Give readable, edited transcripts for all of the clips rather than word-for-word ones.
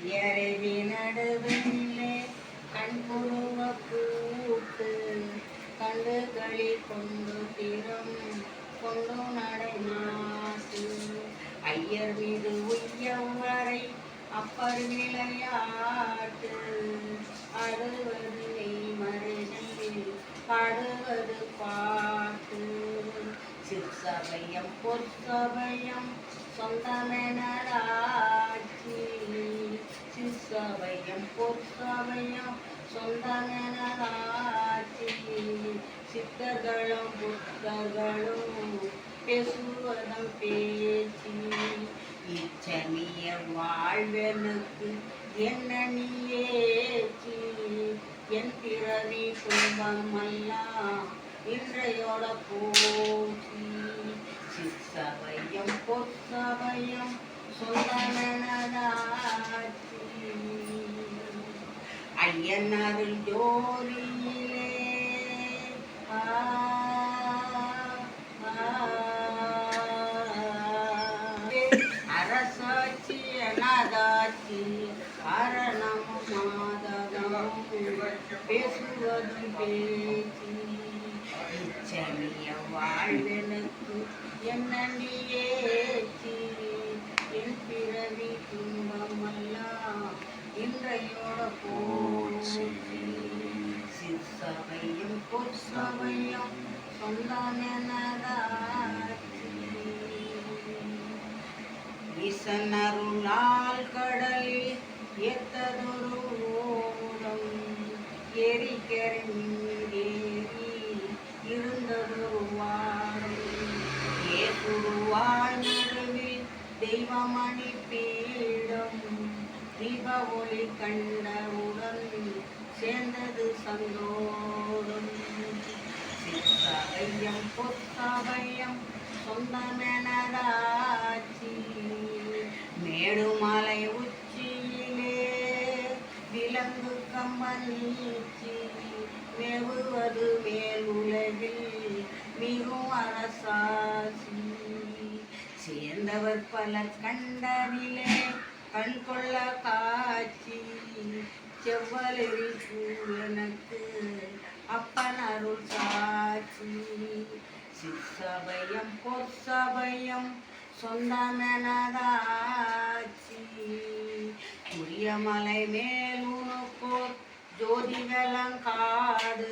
ஐயரவி நடுவிலே கண்புருவ கூட்டு கண்டு களி கொண்டு திறம் கொண்டு நடை மாசு ஐயர் மீது உய்யவரை அப்பர் விளையாட்டு அடுவது நெய்மறையில் பாடுவது பாட்டு சிற்சபையம் பொற்சபையம் சொந்தமெனராட்சி சிற்சபையம் பொற்சபையம் சொந்தமெனராட்சி சித்தர்களும் புத்தர்களும் பேசுவதம் பேச்சு இச்சமிய வாழ்வனுக்கு என்ன நீயேச்சி என் பிறவி துன்பமெல்லாம் இன்றையோட போச்சி சிற்சபையம் பொற்சபையம் சொந்தமெனதாச்சி ஐயன் அருள் ஜோதியிலே அரசாட்சி அநாதாட்சி அரணமும் மாதவமும் பேசுவதும் பேச்சு இச்சமிய வாழ்வெனக்கு என்ன நீயேச்சி என் பிறவி துன்பமெல்லாம் இன்றையோட போச்சு சிற்சபையும் பொற்சபையும் சொந்தமெனதாட்சி ஈசனருளால் கடலில் எத்ததொரு ஓடம் எரிக்கரை மீதேறி இருந்ததொரு வாரம் ஏசுருவாய் நடுவில் தெய்வமணி பீடம் தீப ஒளி கண்டவுடன் சேர்ந்தது சந்தோஷம் சிற்சபையம் பொற்சபையம் சொந்தமெனதாட்சி மேடுமலை உச்சியிலே விலங்கு கம்பனீச்சி மேவுவது மேலுலகில் மிகும் அரசாசி சேர்ந்தவர் பலர் கண்டதிலே கண் கொள்ள காட்சி செவ்வலரி சூழனுக்கு அப்பன் அருள் சாட்சி சிற்சபையம் பொற்சபையம் சொந்தமெனதாட்சி புரியமலை மேலுனக்கோர் ஜோதி வெள்ளங்காடு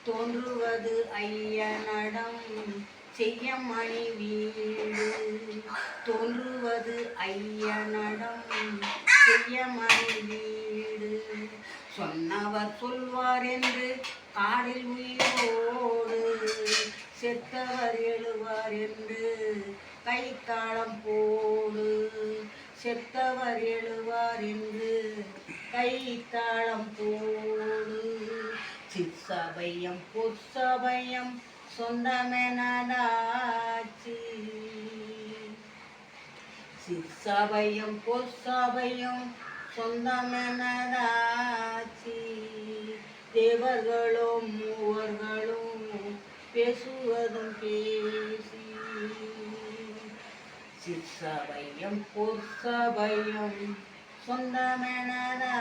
தோன்றுவது ஐயனடம் செய்யமணி வீடு தோன்றுவது ஐயனடம் செய்யமணி வீடு சொன்னவர் சொல்வார் என்று காடில் உயிரோடு செத்தவர் எழுவார் என்று கை தாளம் போடு செத்தவர் எழுவார் என்று கை தாளம் போடு சிற்சபையம் பொற்சபையம் சொந்தமெனதாட்சி சிற்சபையம் பொற்சபையம் சொந்தமெனதாட்சி தேவர்களும் மூவர்களும் பேசுவதும் பேசி சிற்சபையம் பொற்சபையம் சொந்தமெனதாட்சி